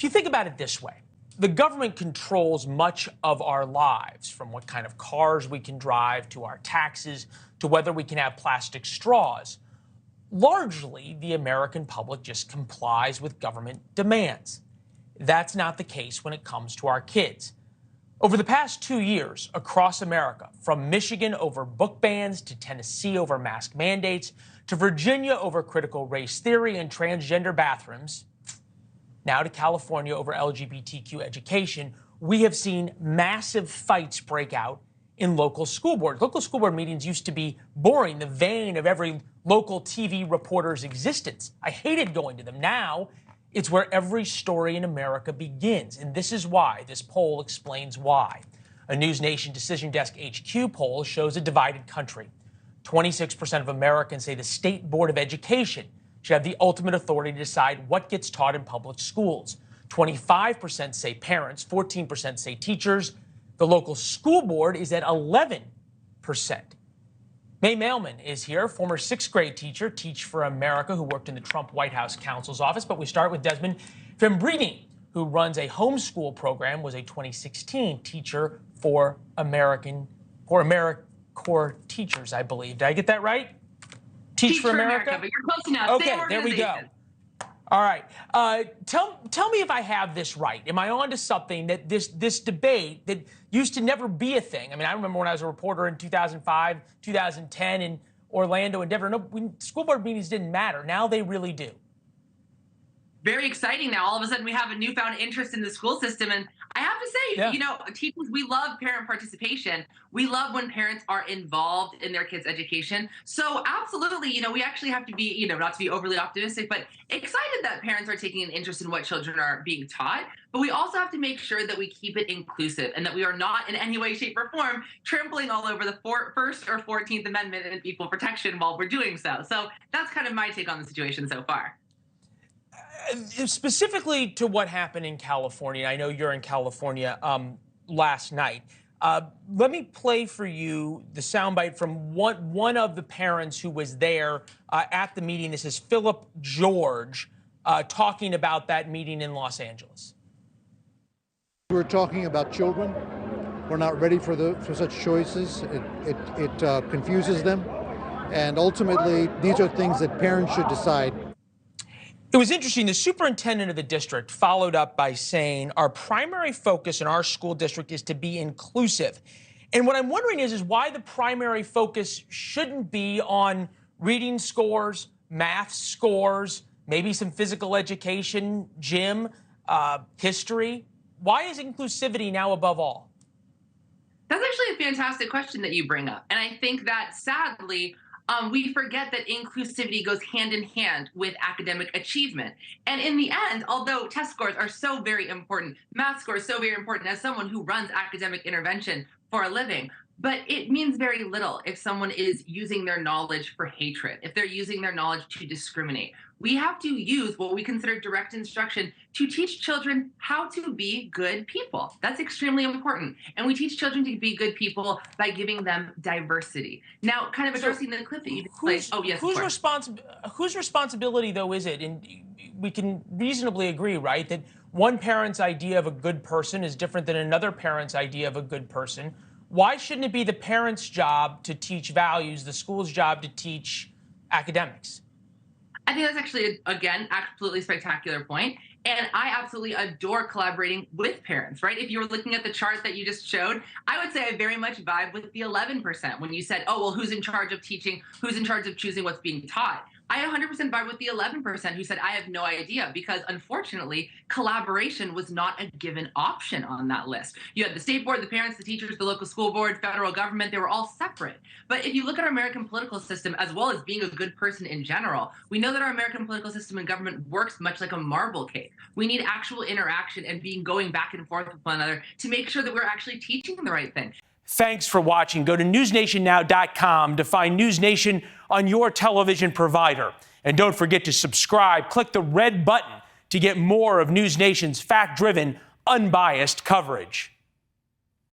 If you think about it this way, the government controls much of our lives, from what kind of cars we can drive to our taxes to whether we can have plastic straws. Largely, the American public just complies with government demands. That's not the case when it comes to our kids. Over the past 2 years, across America, from Michigan over book bans to Tennessee over mask mandates to Virginia over critical race theory and transgender bathrooms, now to California over LGBTQ education, we have seen massive fights break out in local school boards. Local school board meetings used to be boring, the vein of every local TV reporter's existence. I hated going to them. Now, it's where every story in America begins, and this is why. This poll explains why. A NewsNation Decision Desk HQ poll shows a divided country. 26% of Americans say the State Board of Education should have the ultimate authority to decide what gets taught in public schools. 25% say parents, 14% say teachers. The local school board is at 11%. May Mailman is here, former sixth grade teacher, Teach for America, who worked in the Trump White House counsel's office. But we start with Desmond Fembrini, who runs a homeschool program, was a 2016 teacher for AmeriCorps teachers, I believe. Did I get that right? Teach for America? But you're close enough. Okay, there we go. All right. Tell me if I have this right. Am I on to something that this debate that used to never be a thing? I mean, I remember when I was a reporter in 2005, 2010 in Orlando and Denver. No, school board meetings didn't matter. Now they really do. Very exciting now. All of a sudden, we have a newfound interest in the school system. And I have to say, you know, teachers, we love parent participation. We love when parents are involved in their kids' education. So absolutely, you know, we actually have to be, you know, not to be overly optimistic, but excited that parents are taking an interest in what children are being taught. But we also have to make sure that we keep it inclusive and that we are not in any way, shape, or form trampling all over the First or 14th Amendment and equal protection while we're doing so. So that's kind of my take on the situation so far. Specifically to what happened in California, I know you're in California last night. Let me play for you the soundbite from one of the parents who was there at the meeting. This is Philip George talking about that meeting in Los Angeles. We're talking about children. We're not ready for such choices. It confuses them. And ultimately, these are things that parents should decide. It was interesting. The superintendent of the district followed up by saying our primary focus in our school district is to be inclusive. And what I'm wondering is why the primary focus shouldn't be on reading scores, math scores, maybe some physical education, gym, history. Why is inclusivity now above all? That's actually a fantastic question that you bring up. And I think that sadly, we forget that inclusivity goes hand in hand with academic achievement. And in the end, although test scores are so very important, math scores so very important as someone who runs academic intervention for a living, but it means very little if someone is using their knowledge for hatred, if they're using their knowledge to discriminate. We have to use what we consider direct instruction to teach children how to be good people. That's extremely important. And we teach children to be good people by giving them diversity. Now, kind of addressing the clip that you just played. Oh, yes. Whose responsibility, though, is it? And we can reasonably agree, right, that one parent's idea of a good person is different than another parent's idea of a good person. Why shouldn't it be the parent's job to teach values, the school's job to teach academics? I think that's actually, again, absolutely spectacular point. And I absolutely adore collaborating with parents, right? If you were looking at the chart that you just showed, I would say I very much vibe with the 11% when you said, oh, well, who's in charge of teaching? Who's in charge of choosing what's being taught? I 100% vibe with the 11% who said, I have no idea, because unfortunately, collaboration was not a given option on that list. You had the state board, the parents, the teachers, the local school board, federal government, they were all separate. But if you look at our American political system, as well as being a good person in general, we know that our American political system and government works much like a marble cake. We need actual interaction and going back and forth with one another to make sure that we're actually teaching the right thing. Thanks for watching. Go to newsnationnow.com to find NewsNation on your television provider. And don't forget to subscribe. Click the red button to get more of NewsNation's fact-driven, unbiased coverage.